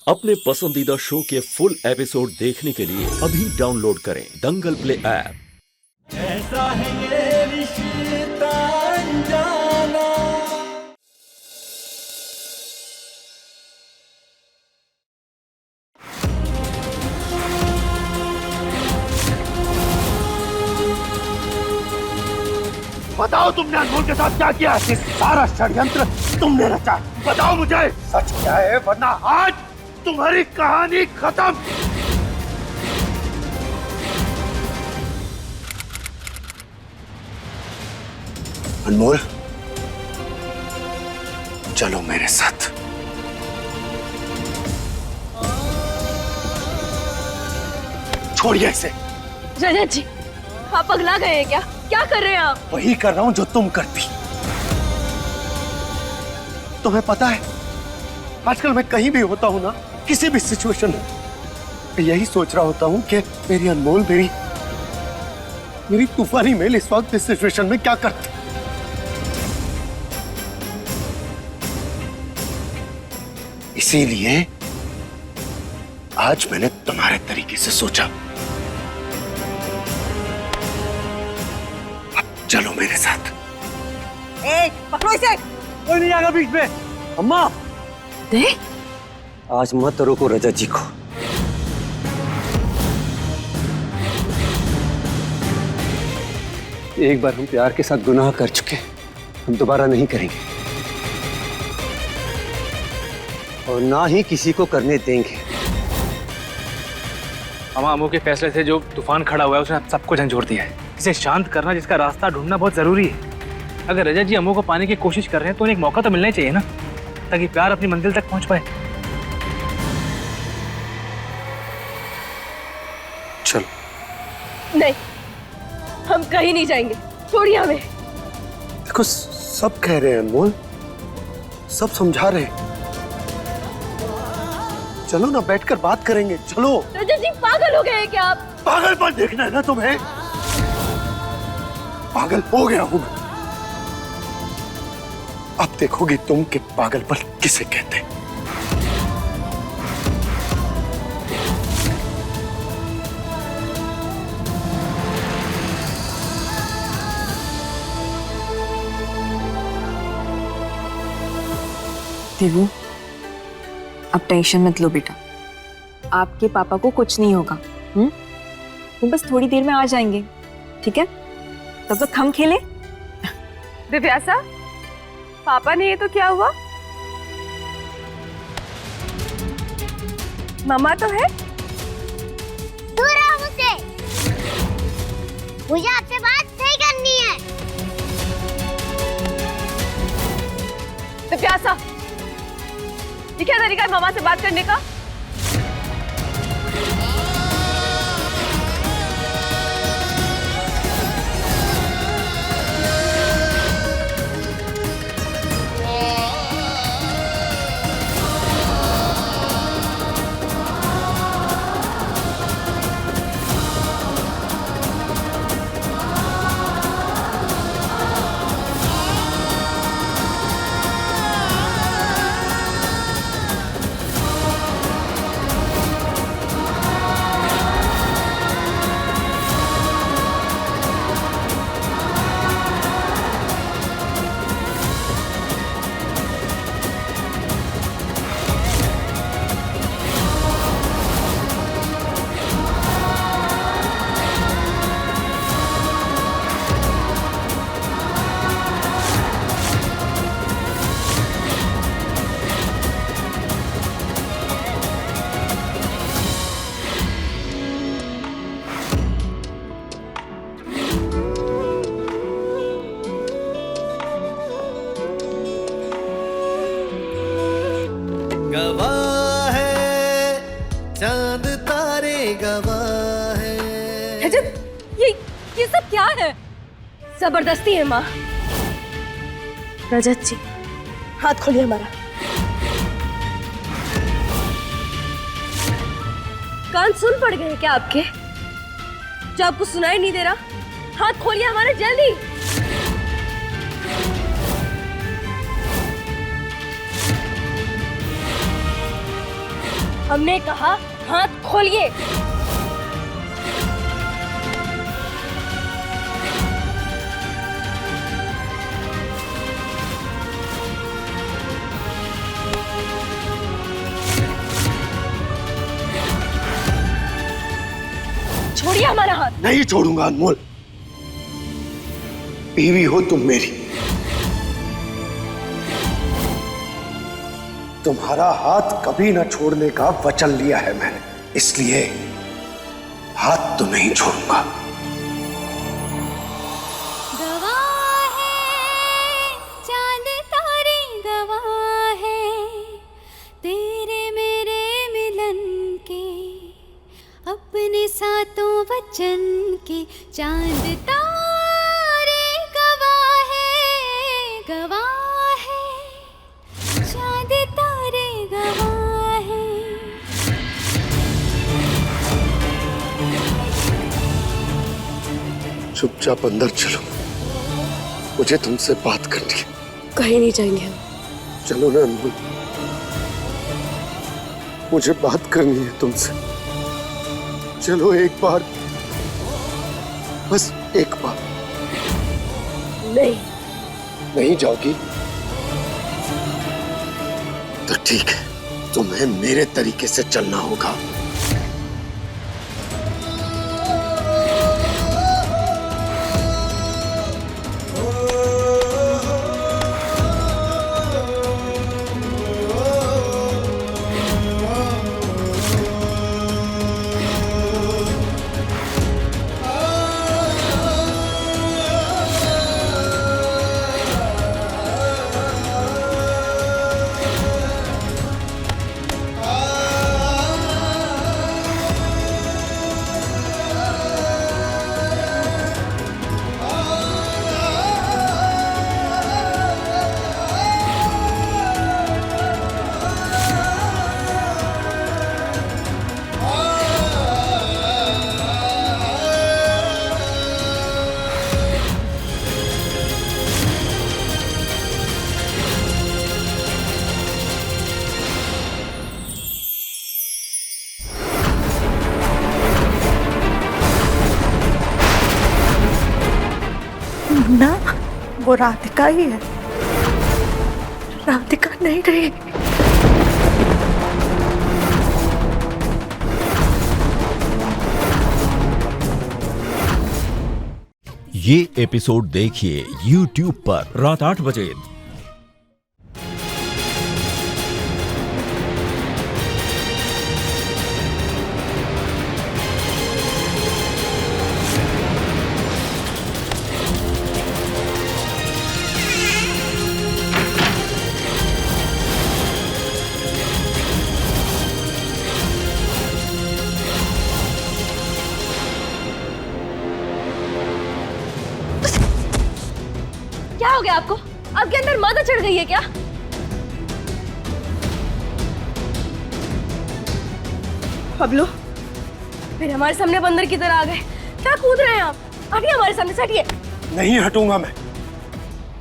अपने पसंदीदा शो के फुल एपिसोड देखने के लिए अभी डाउनलोड करें दंगल प्ले ऐप। ऐसा है ये रिश्ता अनजाना। बताओ तुमने अनमोल के साथ क्या किया? ये सारा षड्यंत्र तुमने रचा। बताओ मुझे सच क्या है, वरना आज तुम्हारी कहानी खत्म। अनमोल, चलो मेरे साथ। छोड़िए इसे। रजत जी, आप पगला गए हैं क्या? क्या कर रहे हैं आप? वही कर रहा हूं जो तुम करती। तुम्हें पता है, आजकल मैं कहीं भी होता हूं ना, किसी भी सिचुएशन में, मैं यही सोच रहा होता हूं कि मेरी अनमोल, मेरी तूफानी मेल इस वक्त इस सिचुएशन में क्या करती। इसीलिए आज मैंने तुम्हारे तरीके से सोचा। चलो मेरे साथ। पकड़ो इसे। कोई नहीं आएगा बीच में। अम्मा, देख, आज मत रोको रजत जी को। एक बार हम प्यार के साथ गुनाह कर चुके, हम दोबारा नहीं करेंगे और ना ही किसी को करने देंगे। अमू के फैसले से जो तूफान खड़ा हुआ है उसने सबको झंझोड़ दिया है। इसे शांत करना, जिसका रास्ता ढूंढना बहुत जरूरी है। अगर रजत जी अमू को पाने की कोशिश कर रहे हैं तो उन्हें एक मौका तो मिलना ही चाहिए ना, ताकि प्यार अपनी मंजिल तक पहुंच पाए। चलो। नहीं, हम कहीं नहीं जाएंगे। छोड़िए हमें। देखो, सब कह रहे हैं अनमोल, सब समझा रहे हैं। चलो ना, बैठकर बात करेंगे। चलो। रजत जी, पागल हो गए हैं क्या आप? पागलपन देखना है ना तुम्हें? पागल हो गया हूं मैं। अब देखोगी तुम कि पागलपन किसे कहते हैं। देवू, अब टेंशन मत लो बेटा, आपके पापा को कुछ नहीं होगा। वो बस थोड़ी देर में आ जाएंगे, ठीक है? तब तक हम खेलें। दिव्यासा, पापा ने ये तो क्या हुआ? मम्मा तो है। दूर रहो मुझसे, मुझे आपसे बात नहीं करनी है। दिव्यासा, ये क्या तरीका है मम्मा से बात करने का? गवाह है चांद तारे, गवाह है। रजत, ये सब क्या है? जबरदस्ती है माँ। रजत जी, हाथ खोलिए हमारा। कान सुन पड़ गए क्या आपके? जो आपको सुनाई नहीं दे रहा? हाथ खोलिए हमारा जल्दी। हमने कहा हाथ खोलिए। छोड़िए हमारा हाथ। नहीं छोड़ूंगा अनमोल। बीवी हो तुम मेरी, तुम्हारा हाथ कभी न छोड़ने का वचन लिया है मैंने, इसलिए हाथ तो नहीं छोड़ूंगा। गवाह है चांद तारे, गवाह है तेरे मेरे मिलन के, अपने सातों वचन के। चांद तारे गवाह है चांद तारे गवाह है। चुपचाप अंदर चलो, मुझे तुमसे बात करनी है। कहीं नहीं जाएंगे हम। चलो ना अनमोल, मुझे बात करनी है तुमसे। चलो एक बार, बस एक बार। नहीं। नहीं जाओगी तो ठीक है, तुम्हें मेरे तरीके से चलना होगा। ना, वो राधिका ही है। राधिका नहीं रही। ये एपिसोड देखिए YouTube पर रात 8 बजे। क्या हो गया आपको? आपके अंदर माता चढ़ गई है क्या? बबलू, फिर हमारे सामने बंदर की तरह आ गए। क्या कूद रहे हैं आप? हटिए हमारे सामने से, हटिए। नहीं हटूंगा मैं।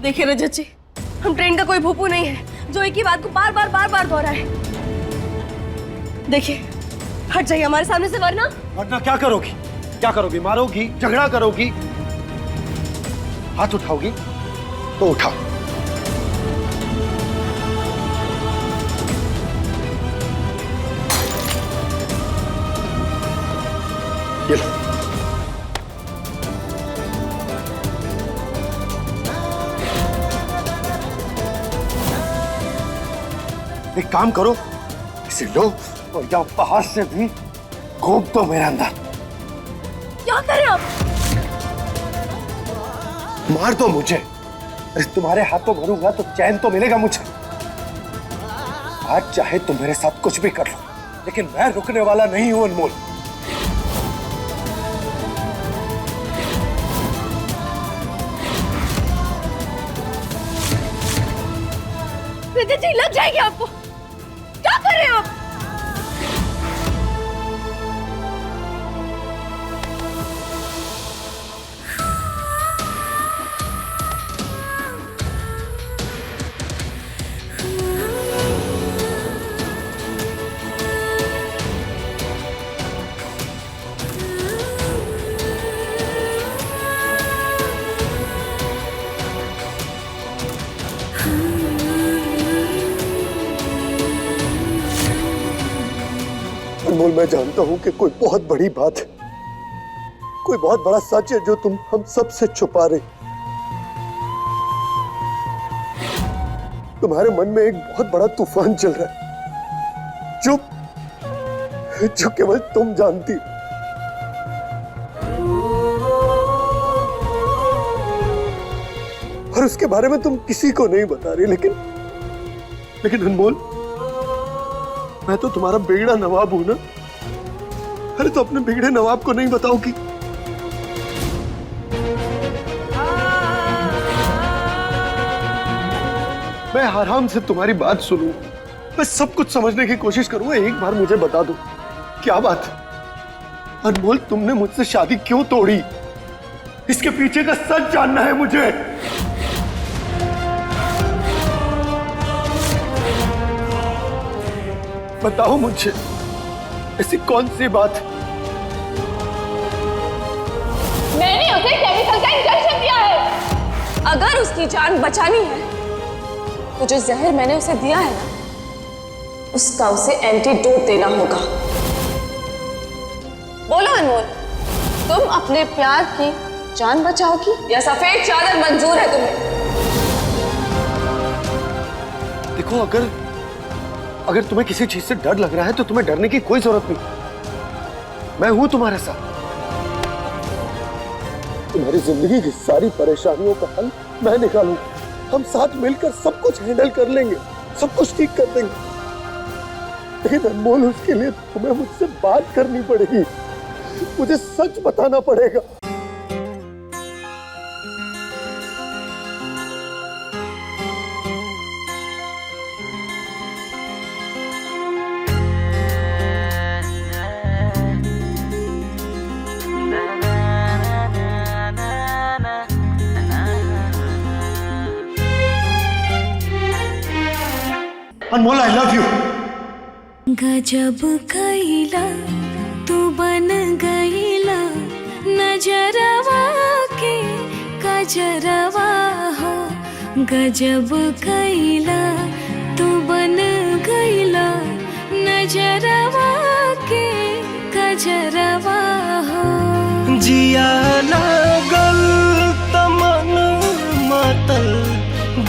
देखिए रजत जी, हम ट्रेन का कोई भूपू नहीं है जो एक ही बात को बार बार दोहराए। देखिए, हट जाइए हमारे सामने से, वरना। वरना क्या करोगी? क्या करोगी? मारोगी? झगड़ा करोगी? हाथ उठाओगी तो उठाओ। ये लो। एक काम करो, इसे लो और या बाहर से भी घोप दो मेरे अंदर। क्या करें आप? मार दो मुझे। अरे तुम्हारे हाथों भरूंगा तो चैन तो मिलेगा मुझे। आज चाहे तुम मेरे साथ कुछ भी कर लो, लेकिन मैं रुकने वाला नहीं हूं अनमोल। रजत जी, लग जाएगी आपको। क्या कर रहे हैं आप? अनमोल, मैं जानता हूं कि कोई बहुत बड़ी बात है, कोई बहुत बड़ा सच है जो तुम हम सब से छुपा रहे। तुम्हारे मन में एक बहुत बड़ा तूफान चल रहा है जो केवल तुम जानती हो। और उसके बारे में तुम किसी को नहीं बता रही। लेकिन अनमोल, मैं तो तुम्हारा बिगड़ा नवाब हूं ना। अरे तो अपने बिगड़े नवाब को नहीं बताओगी? मैं आराम से तुम्हारी बात सुनूं, मैं सब कुछ समझने की कोशिश करूंगा। एक बार मुझे बता दो, क्या बात है? अनमोल, तुमने मुझसे शादी क्यों तोड़ी? इसके पीछे का सच जानना है मुझे। बताओ मुझे, ऐसी कौन सी बात? मैंने उसे केमिकल का इंजेक्शन दिया है। अगर उसकी जान बचानी है तो जो जहर मैंने उसे दिया है ना, उसका उसे एंटीडोट देना होगा। बोलो अनमोल, तुम अपने प्यार की जान बचाओगी या सफेद चादर मंजूर है तुम्हें? देखो, अगर तुम्हें किसी चीज से डर लग रहा है तो तुम्हें डरने की कोई जरूरत नहीं। मैं हूं तुम्हारे साथ। तुम्हारी जिंदगी की सारी परेशानियों का हल मैं निकालूंगा। हम साथ मिलकर सब कुछ हैंडल कर लेंगे, सब कुछ ठीक कर देंगे। लेकिन अनमोल, उसके लिए तुम्हें मुझसे बात करनी पड़ेगी, मुझे सच बताना पड़ेगा। अनमोल, आई लव यू। गजब कैला तू बन गईला नजरवा के कजरवा हो। गजब कैला तू बन गईला नजरवा के कजरवा हो। जिया लागल तमन मातल,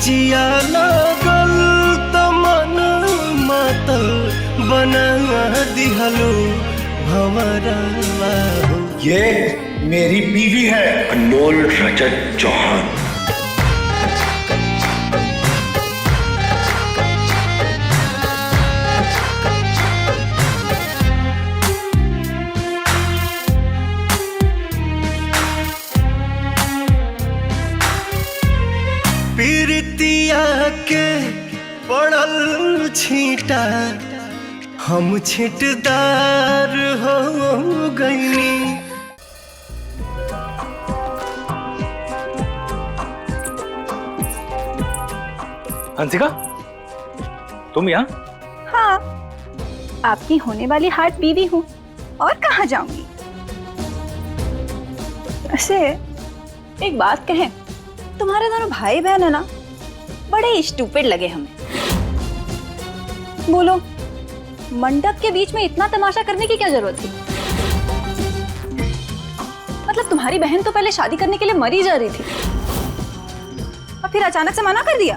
जिया लागल तमन मातल, बना दिहलो भंवरवा हो। ये मेरी बीवी है, अनमोल रजत चौहान। पीरतिया के पड़ल छींटा, हम छिटदार हो गईनी। हंसिका, तुम यहाँ? हाँ, आपकी होने वाली हार्ट बीवी हूँ, और कहाँ जाऊंगी? ऐसे एक बात कहें, तुम्हारे दोनों भाई बहन है ना, बड़े स्टूपिड लगे हमें। बोलो, मंडप के बीच में इतना तमाशा करने की क्या जरूरत थी? मतलब तुम्हारी बहन तो पहले शादी करने के लिए मरी जा रही थी, और फिर अचानक से मना कर दिया।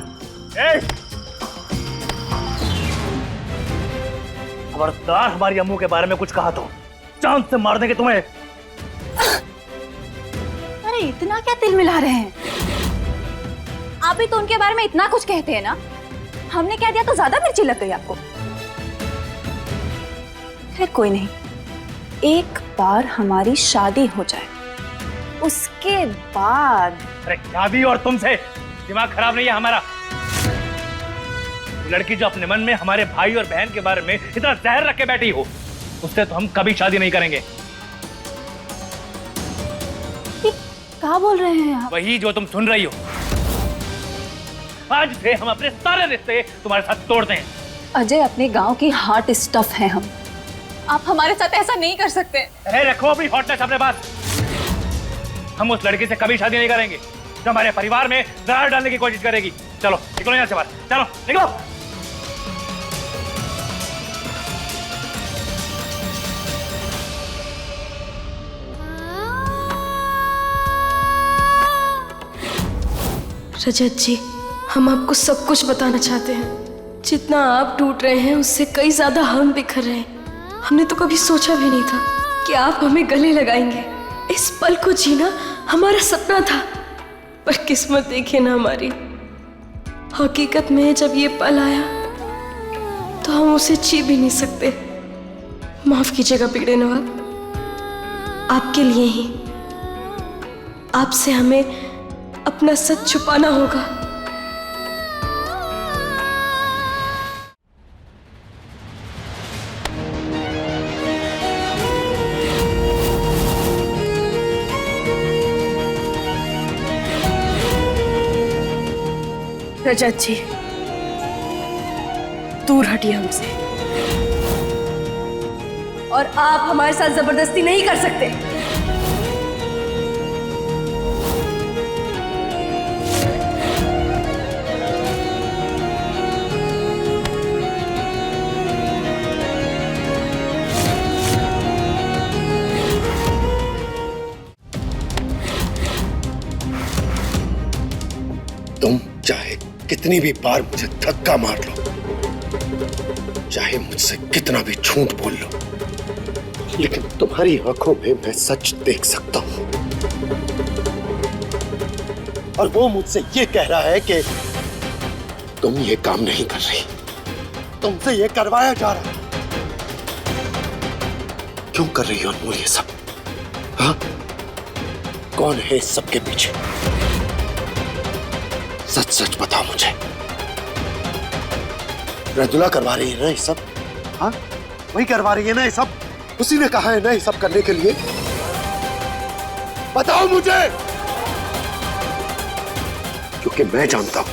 खबरदार हमारी अम्मू के बारे में कुछ कहा तो चांद से मार देंगे तुम्हें। अरे इतना क्या तिल मिला रहे हैं? आप भी तो उनके बारे में इतना कुछ कहते हैं ना। हमने कह दिया तो ज्यादा मिर्ची लग गई आपको। खैर कोई नहीं, एक बार हमारी शादी हो जाए, उसके बाद। अरे शादी और तुमसे दिमाग खराब नहीं है हमारा। लड़की जो अपने मन में हमारे भाई और बहन के बारे में इतना जहर रख के बैठी हो, उससे तो हम कभी शादी नहीं करेंगे। क्या बोल रहे हैं आप? वही जो तुम सुन रही हो। आज से हम अपने सारे रिश्ते तुम्हारे साथ तोड़ते हैं। अजय, अपने गांव की हार्ट स्टफ है हम। आप हमारे साथ ऐसा नहीं कर सकते। अरे रखो अपनी हॉटनेस अपने पास। हम उस लड़की से कभी शादी नहीं करेंगे जो हमारे परिवार में दरार डालने की कोशिश करेगी। चलो निकलो यहाँ से बाहर, चलो निकलो। रजत जी, हम आपको सब कुछ बताना चाहते हैं। जितना आप टूट रहे हैं उससे कई ज्यादा हम बिखर रहे हैं। हमने तो कभी सोचा भी नहीं था कि आप हमें गले लगाएंगे। इस पल को जीना हमारा सपना था, पर किस्मत देखिए ना हमारी। हकीकत में जब ये पल आया तो हम उसे जी भी नहीं सकते। माफ कीजिएगा बिगड़े नवाब, आपके लिए ही, आपसे हमें अपना सच छुपाना होगा। रजत जी, दूर हटिए हमसे, और आप हमारे साथ जबरदस्ती नहीं कर सकते। तुम चाहे कितनी भी बार मुझे धक्का मार लो, चाहे मुझसे कितना भी झूठ बोल लो, लेकिन तुम्हारी आंखों में मैं सच देख सकता हूं। और वो मुझसे ये कह रहा है कि तुम ये काम नहीं कर रही, तुमसे ये करवाया जा रहा है। क्यों कर रही हो अनमोल ये सब? हाँ, कौन है इस सब के पीछे? सच सच बताओ मुझे। रजुला करवा रही है ना ये सब? हाँ, वही करवा रही है ना ये सब? उसी ने कहा है ना ये सब करने के लिए? बताओ मुझे, क्योंकि मैं जानता हूं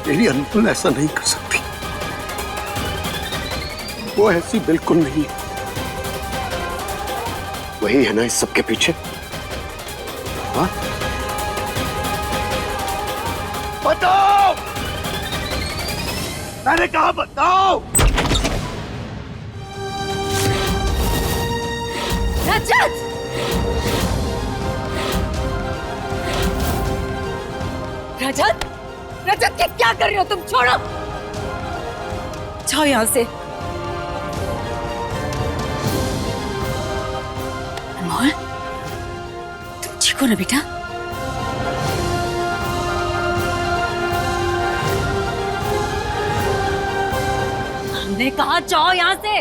मेरी अनमोल ऐसा नहीं कर सकती। वो ऐसी बिल्कुल नहीं है। वही है ना इस सब के पीछे? हाँ, बताओ, मैंने कहा बताओ। रजत! रजत! रजत, ये क्या कर रहे हो तुम? छोड़ो, जाओ यहां से। अनमोल, तुम ठीक हो ना बेटा? हमने कहा जाओ यहां से।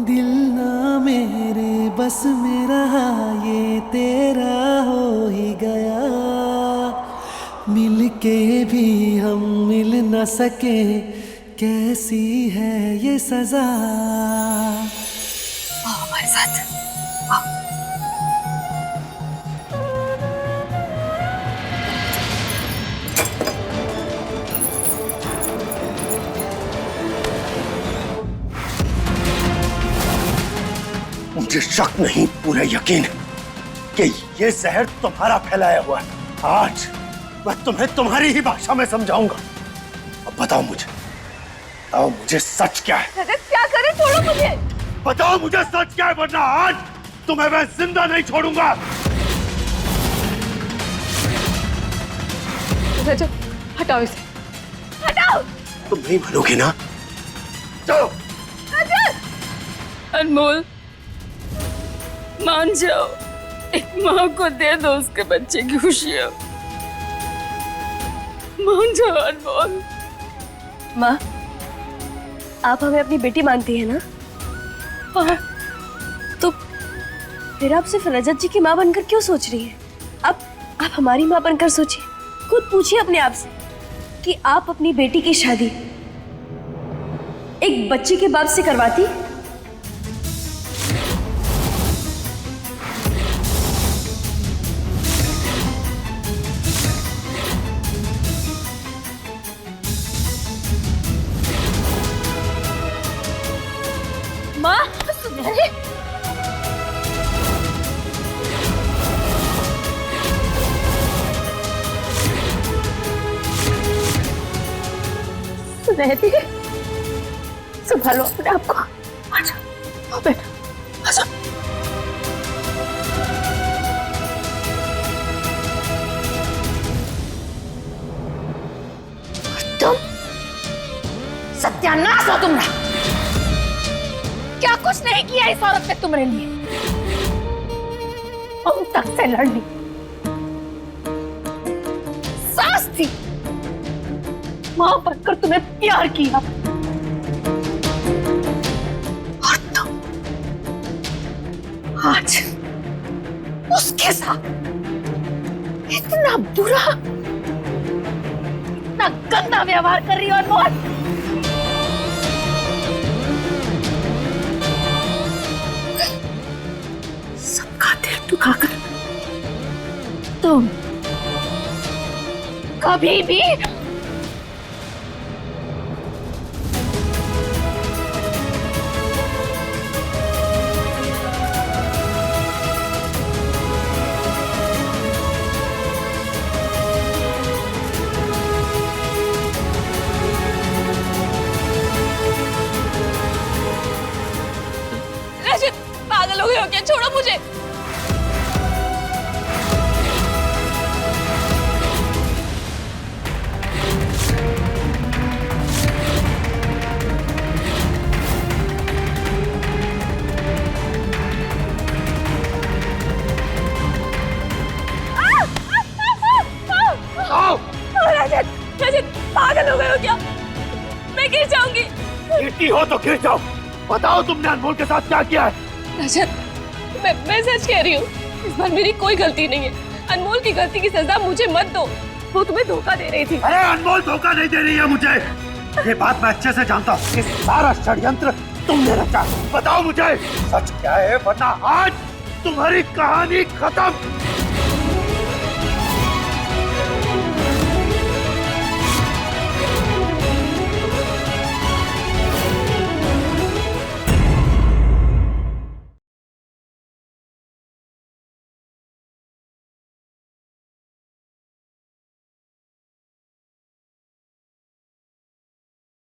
दिल ना मेरे बस में रहा, ये तेरा हो ही गया। मिल के भी हम मिल न सके, कैसी है ये सजा। आओ हमारे साथ, आओ। मुझे शक नहीं, पूरा यकीन है कि ये जहर तुम्हारा फैलाया हुआ है। आज मैं तुम्हें तुम्हारी ही भाषा में समझाऊंगा। अब बताओ मुझे सच क्या है? रजत, क्या करे? छोड़ो मुझे। बताओ मुझे सच क्या है, वरना आज तुम्हें मैं जिंदा नहीं छोड़ूंगा। रजत, हटाओ इसे, हटाओ। तुम नहीं मानोगे ना? चलो। रजत! अनमोल, मान जाओ, एक माँ को दे दो उसके बच्चे की खुशियाँ। मान जाओ अनमोल। माँ, आप हमें अपनी बेटी मानती है ना? हाँ। तो फिर आप सिर्फ रजत जी की माँ बनकर क्यों सोच रही है? आप हमारी माँ बनकर सोचिए। खुद पूछिए अपने आप से कि आप अपनी बेटी की शादी एक बच्चे के बाप से करवाती? माँ, सुनहरी! सुनहरी, संभालो अपने आप को। आजा, आओ बेटा, आजा। तुम सत्यानाश हो तुमरा। क्या कुछ नहीं किया इस औरत ने तुम्हारे लिए। तुम तक से लड़ ली, सास थी, मां बनकर तुम्हें प्यार किया, और तुम आज उसके साथ इतना बुरा, इतना गंदा व्यवहार कर रही हो अनमोल। सबका दिल दुखाकर तुम कभी भी रजत, पागल हो गए हो क्या? छोड़ो मुझे। रजत, रजत, पागल हो गए हो क्या? मैं गिर जाऊंगी। गिरती हो तो गिर जाओ। बताओ तुमने अनमोल के साथ क्या किया है? रजत, मैं सच कह रही हूँ, इस बार मेरी कोई गलती नहीं है। अनमोल की गलती की सजा मुझे मत दो, वो तुम्हें धोखा दे रही थी। अरे अनमोल धोखा नहीं दे रही है मुझे, ये बात मैं अच्छे से जानता हूँ। इस सारा षड्यंत्र तुमने रचा। बताओ मुझे सच क्या है, वरना आज तुम्हारी कहानी खत्म।